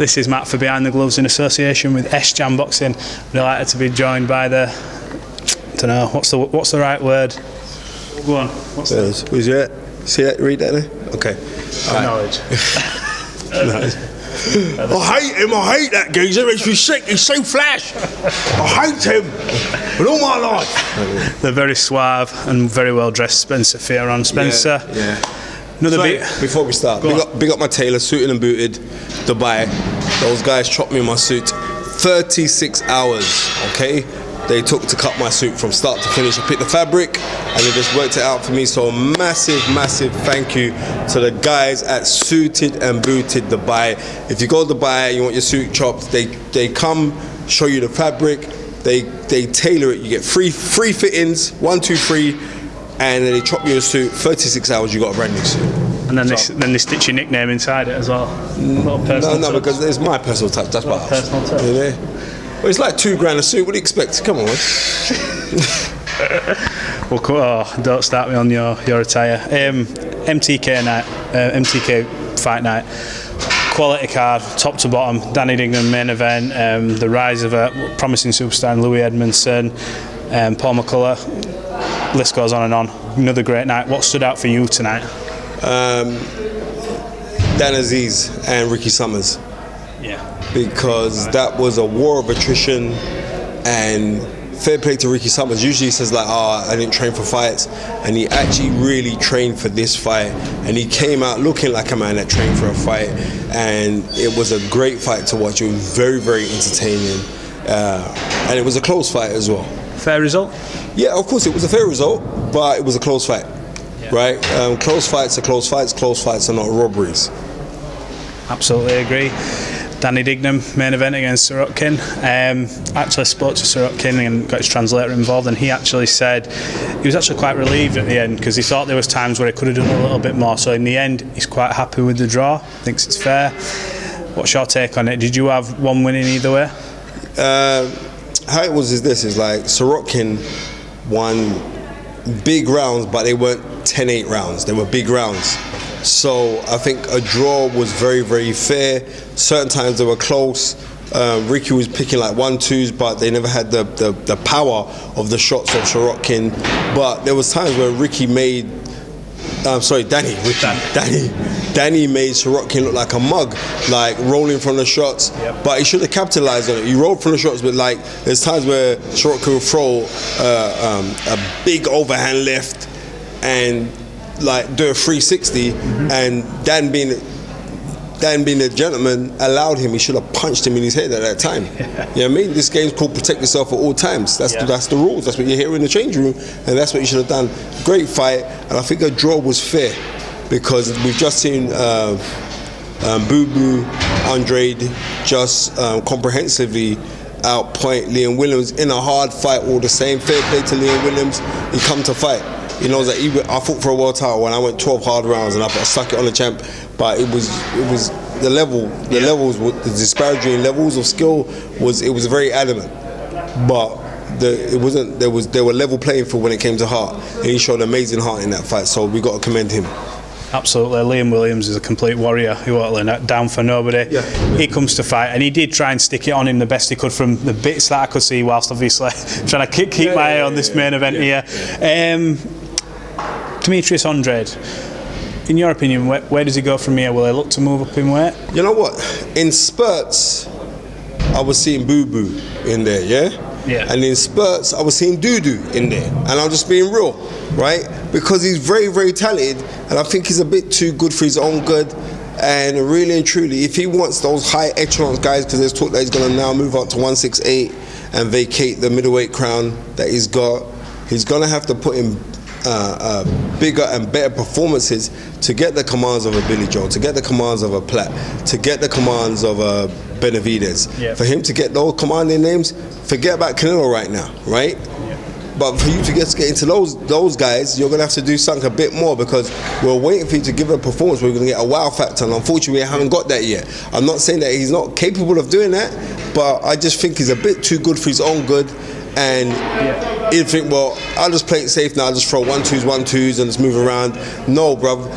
This is Matt for Behind the Gloves in association with S-Jam Boxing. Delighted to be joined by the, I don't know, what's the right word? Go on. Who's it? See that? Read that there? Okay. Knowledge. I hate him. I hate that geezer. It makes me sick. He's so flash. I hate him with all my life. The very suave and very well dressed Spencer Fearon. Spencer. Yeah. Another Sorry, bit. Before we start, big up my tailor, suited and booted, Dubai. Those guys chopped me in my suit. 36 hours, okay? They took to cut my suit from start to finish. I picked the fabric and they just worked it out for me. So massive thank you to the guys at Suited and Booted Dubai. If you go to Dubai and you want your suit chopped, they come show you the fabric. They tailor it. You get free fittings, 1, 2, 3. And then they chop you a suit, 36 hours, you got a brand new suit. And then they stitch your nickname inside it as well. No, because it's my personal touch. That's what personal touch. You know? Well, it's like $2,000 a suit. What do you expect? Come on, man. Well, don't start me on your attire. MTK night, MTK fight night. Quality card, top to bottom. Danny Dignam main event. The rise of a promising superstar, Louis Edmondson, Paul McCullough. List goes on and on. Another great night. What stood out for you tonight? Andrade'S and Ricky Summers. Yeah. Because that was a war of attrition, and fair play to Ricky Summers. Usually he says like, I didn't train for fights, and he actually really trained for this fight, and he came out looking like a man that trained for a fight, and it was a great fight to watch. It was very entertaining, and it was a close fight as well. Fair result? Yeah, of course it was a fair result, but it was a close fight, right? Close fights are close fights. Close fights are not robberies. Absolutely agree. Danny Dignam, main event against Sorokin. Actually spoke to Sorokin and got his translator involved, and he actually said he was actually quite relieved at the end because he thought there was times where he could have done a little bit more. So in the end, he's quite happy with the draw. Thinks it's fair. What's your take on it? Did you have one winning either way? How it was is like Sorokin won big rounds, but they weren't 10-8 rounds. They were big rounds. So I think a draw was very fair. Certain times they were close. Ricky was picking like 1-2s, but they never had the power of the shots of Sorokin. But there was times where Ricky made Danny made Sorokin look like a mug, like rolling from the shots. Yep. But he should have capitalized on it. He rolled from the shots, but like there's times where Sorokin will throw a big overhand left and like do a 360, and Dan being the gentleman allowed him. He should have punched him in his head at that time. You know what I mean? This game's called protect yourself at all times. That's the rules. That's what you hear in the change room, and that's what you should have done. Great fight, and I think a draw was fair because we've just seen Boo Boo Andrade just comprehensively outpoint Liam Williams in a hard fight. All the same, fair play to Liam Williams. He come to fight. He knows that I fought for a world title when I went 12 hard rounds and I stuck it on the champ. But it was the levels, the disparity in levels of skill was very adamant. But there were level playing field when it came to heart, and he showed amazing heart in that fight. So we got to commend him. Absolutely, Liam Williams is a complete warrior. He won't lay down for nobody. He comes to fight, and he did try and stick it on him the best he could from the bits that I could see, whilst obviously trying to keep my eye on this main event here. Demetrius Andrade, in your opinion, where does he go from here? Will he look to move up in weight? You know what? In spurts, I was seeing Boo Boo in there, yeah? And in spurts, I was seeing Doo Doo in there. And I'm just being real, right? Because he's very talented, and I think he's a bit too good for his own good. And really and truly, if he wants those high echelon guys, because there's talk that he's going to now move up to 168 and vacate the middleweight crown that he's got, he's going to have to put in bigger and better performances to get the commands of a Billy Joe, to get the commands of a Platt, to get the commands of a Benavidez. For him to get those commanding names, forget about Canelo right now, right? But for you to get into those guys, you're going to have to do something a bit more, because we're waiting for you to give a performance where we're going to get a wow factor, and unfortunately we haven't got that yet. I'm not saying that he's not capable of doing that, but I just think he's a bit too good for his own good. And you think, well, I'll just play it safe now, I'll just throw 1-2s and just move around. No, bruv.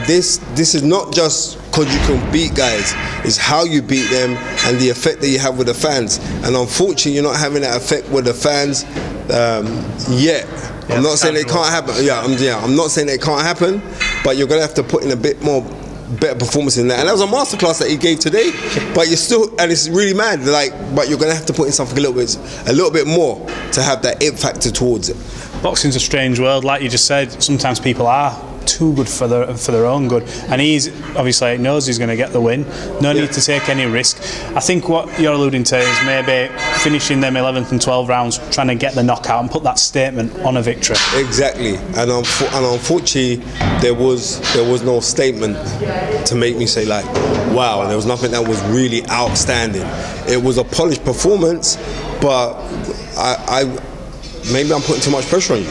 This is not just because you can beat guys. It's how you beat them and the effect that you have with the fans. And unfortunately, you're not having that effect with the fans yet. I'm not saying it can't happen. I'm not saying it can't happen, but you're gonna have to put in a bit more better performance in that. And that was a masterclass that he gave today. But you're still, and it's really mad. Like, but you're gonna have to put in something a little bit more to have that it factor towards it. Boxing's a strange world, like you just said. Sometimes people are too good for their own good, and he's obviously knows he's going to get the win. No need to take any risk. I think what you're alluding to is maybe finishing them 11th and 12th rounds, trying to get the knockout and put that statement on a victory. Exactly, and unfortunately, there was no statement to make me say like, wow. There was nothing that was really outstanding. It was a polished performance, but maybe I'm putting too much pressure on you.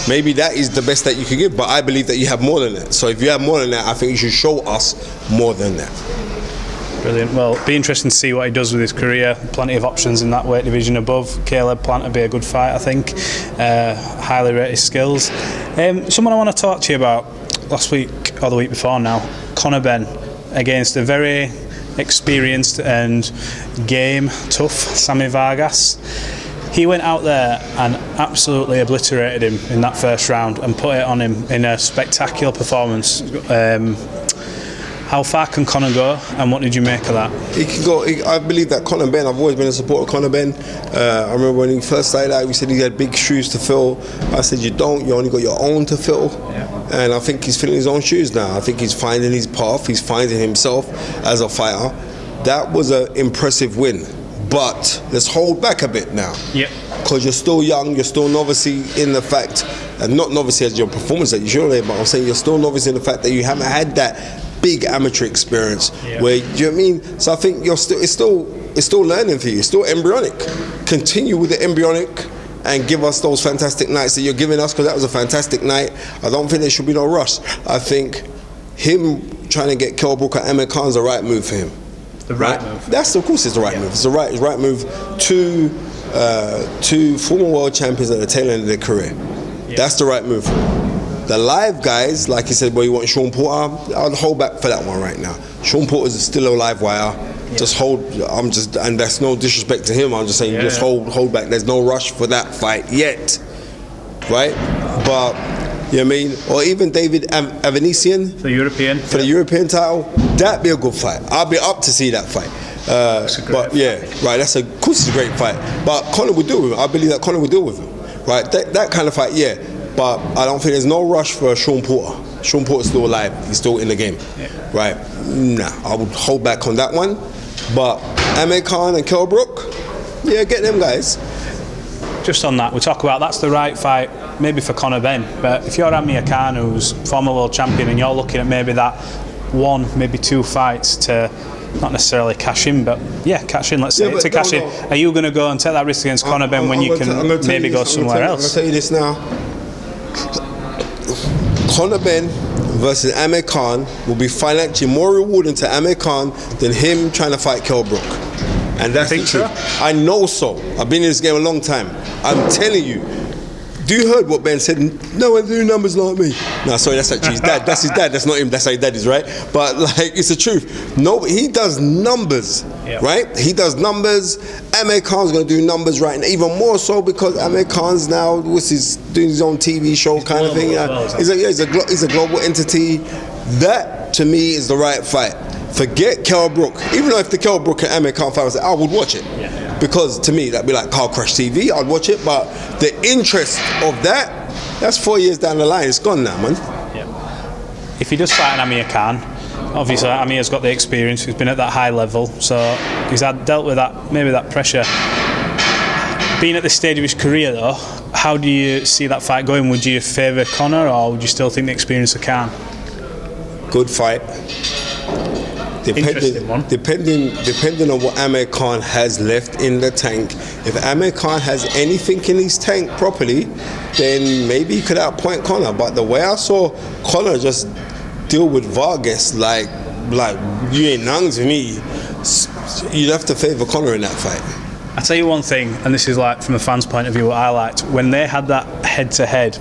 Maybe that is the best that you could give, but I believe that you have more than that. So if you have more than that, I think you should show us more than that. Brilliant. Well, it'll be interesting to see what he does with his career. Plenty of options in that weight division above. Caleb Plant would be a good fight, I think. Highly rated skills. Someone I want to talk to you about last week, or the week before now, Benn, against a very experienced and tough Sammy Vargas. He went out there and absolutely obliterated him in that first round and put it on him in a spectacular performance. How far can Conor go, and what did you make of that? He can go. I believe that Benn, I've always been a supporter of Benn. I remember when he first started out, we said he had big shoes to fill. I said, you don't, you only got your own to fill. Yeah. And I think he's filling his own shoes now. I think he's finding his path, he's finding himself as a fighter. That was an impressive win. But let's hold back a bit now. Yep. Because you're still young, you're still novice in the fact, and not novice as your performance that you should have, but I'm saying you're still novice in the fact that you haven't had that big amateur experience. Yep. Where, do you know what I mean? So I think it's still learning for you. It's still embryonic. Continue with the embryonic and give us those fantastic nights that you're giving us, because that was a fantastic night. I don't think there should be no rush. I think him trying to get Kell Brook at Amir Khan's the right move for him. The right move. That's, of course, it's the right move. It's the right move to former world champions at the tail end of their career. Yeah. That's the right move. The live guys, like you said, well, you want Sean Porter, I'll hold back for that one right now. Sean Porter's still a live wire. Yeah. Just hold. And that's no disrespect to him. I'm just saying, just hold back. There's no rush for that fight yet, right? But you know what I mean? Or even David Avanesian for the European title. That'd be a good fight. I'll be up to see that fight. But yeah, right. Of course, it's a great fight. But Conor would deal with him. I believe that Conor would deal with him. Right. That kind of fight, yeah. But I don't think there's no rush for Sean Porter. Sean Porter's still alive. He's still in the game. Yeah. Right. Nah, I would hold back on that one. But Amir Khan and Kell Brook, yeah, get them guys. Just on that, we talk about that's the right fight, maybe for Conor Benn. But if you're Amir Khan, who's former world champion, and you're looking at maybe that one, maybe two fights to not necessarily cash in, but cash in. Let's say to cash in. Are you going to go and take that risk against Conor Benn when you can maybe go somewhere else? I'm going to tell you this now. Conor Benn versus Amir Khan will be financially more rewarding to Amir Khan than him trying to fight Kell Brook. And that's the truth. I know so. I've been in this game a long time. I'm telling you. Do you heard what Ben said? No one do numbers like me. No, sorry, that's actually his dad. That's his dad. That's not him. That's how his dad is, right? But like, it's the truth. No, he does numbers, right? He does numbers. Amir Khan's going to do numbers right now, even more so because Amir Khan's now doing his own TV show kind of thing. He's a global entity. That to me is the right fight. Forget Kell Brook. Even though if the Kell Brook and Amir Khan fight, I would watch it. Because to me, that'd be like Car Crash TV. I'd watch it, but the interest of that's 4 years down the line. It's gone now, man. If he does fight an Amir Khan, obviously Amir's got the experience. He's been at that high level, so he's dealt with that, maybe that pressure. Being at this stage of his career, though, how do you see that fight going? Would you favour Conor, or would you still think the experience of Khan? Good fight. Depending on what Amir Khan has left in the tank. If Amir Khan has anything in his tank properly, then maybe he could outpoint Conor. But the way I saw Conor just deal with Vargas, like you ain't none to me, you'd have to favour Conor in that fight. I tell you one thing, and this is like from a fan's point of view, what I liked when they had that head-to-head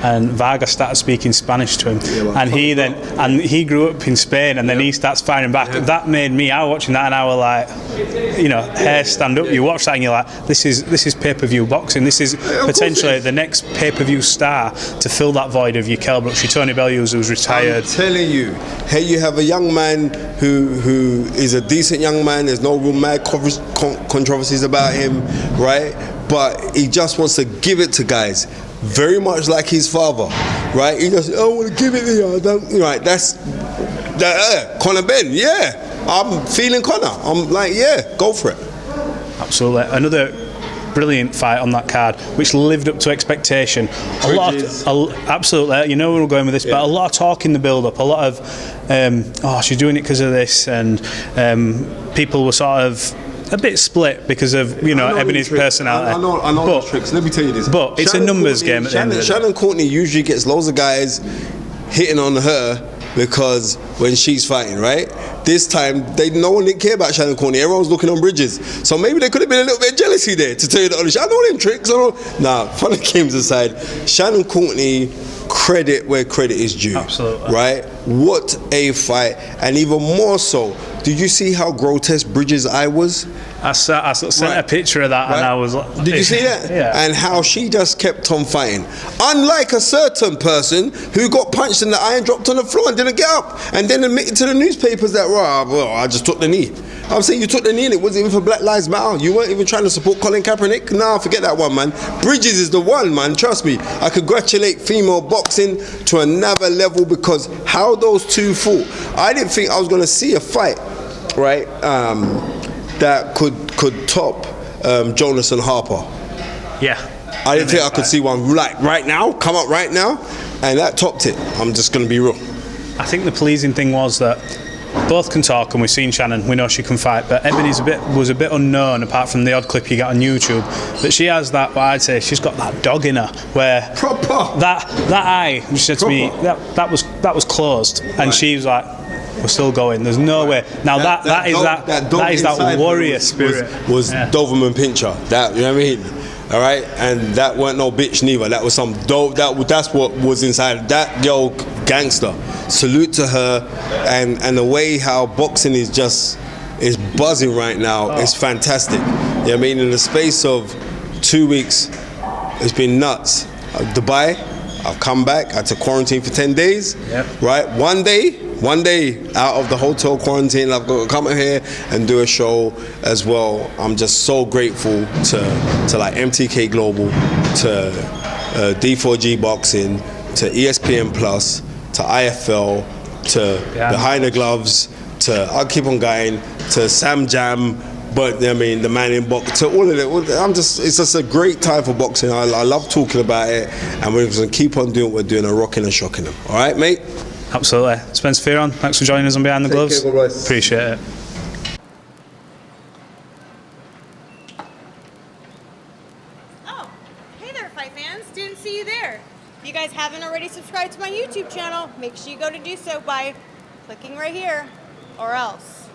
and Varga started speaking Spanish to him, and he grew up in Spain, and then he starts firing back. That made me, I was watching that, and I was like, you know, hair stand up. You watch that and you're like, this is pay-per-view boxing. This is potentially the next pay-per-view star to fill that void of your Kell Brooks, your Tony Bellews, who's retired. I'm telling you, here you have a young man who is a decent young man. There's no real mad controversies about him, right? But he just wants to give it to guys, very much like his father, right? He just, I want to give it to you. I don't, right? That's Conor Benn. Yeah, I'm feeling Conor. I'm like, yeah, go for it. Absolutely. Another brilliant fight on that card, which lived up to expectation. Absolutely, you know where we're going with this, but a lot of talk in the build-up, a lot of, she's doing it because of this, and people were sort of a bit split because of, you know, Ebony's personality. I know those tricks. Let me tell you this. But it's a numbers game at the end of the day. Shannon Courtney usually gets loads of guys hitting on her because when she's fighting, right? This time, no one didn't care about Shannon Courtney. Everyone was looking on bridges. So maybe there could have been a little bit of jealousy there, to tell you the honest. I know them tricks. Nah, funny games aside, Shannon Courtney, credit where credit is due. Absolutely. Right? What a fight. And even more so, did you see how grotesque Bridges' eye was? I sent a picture of that, and I was like... Did you see that? Yeah. And how she just kept on fighting. Unlike a certain person who got punched in the eye and dropped on the floor and didn't get up, and then admitted to the newspapers that, well, I just took the knee. I'm saying you took the knee and it wasn't even for Black Lives Matter. You weren't even trying to support Colin Kaepernick. Nah, forget that one, man. Bridges is the one, man. Trust me. I congratulate female boxing to another level, because how those two fought. I didn't think I was going to see a fight, right, that could top Jonas and Harper. Yeah. I didn't think I could see one like right now, come up right now, and that topped it. I'm just going to be real. I think the pleasing thing was that both can talk, and we've seen Shannon, we know she can fight, but Ebony's was a bit unknown, apart from the odd clip you get on YouTube. But she has that, what I'd say, she's got that dog in her, where proper that eye, she said to me, that was closed, and she was like, we're still going, there's no way. Now that is that warrior spirit. Was Doberman Pinscher, that, you know what I mean? All right, and that weren't no bitch neither. That was some dope. That's what was inside that girl, gangster. Salute to her, and the way how boxing is buzzing right now. It's fantastic. You know what I mean? In the space of 2 weeks, it's been nuts. Dubai, I've come back. I had to quarantine for 10 days. Yep. Right, one day out of the hotel quarantine, I've got to come here and do a show as well. I'm just so grateful to like MTK Global, to D4G Boxing, to ESPN Plus, to IFL, to Behind the Gloves, to I'll keep on going, to Sam Jam, but I mean the man in box, to all of it. It's just a great time for boxing. I love talking about it, and we're just gonna keep on doing what we're doing and rocking and shocking them. All right, mate. Absolutely. Spence Fearon, thanks for joining us on Behind the Gloves. Take care, guys. Appreciate it. Oh, hey there, fight fans. Didn't see you there. If you guys haven't already subscribed to my YouTube channel, make sure you go to do so by clicking right here, or else.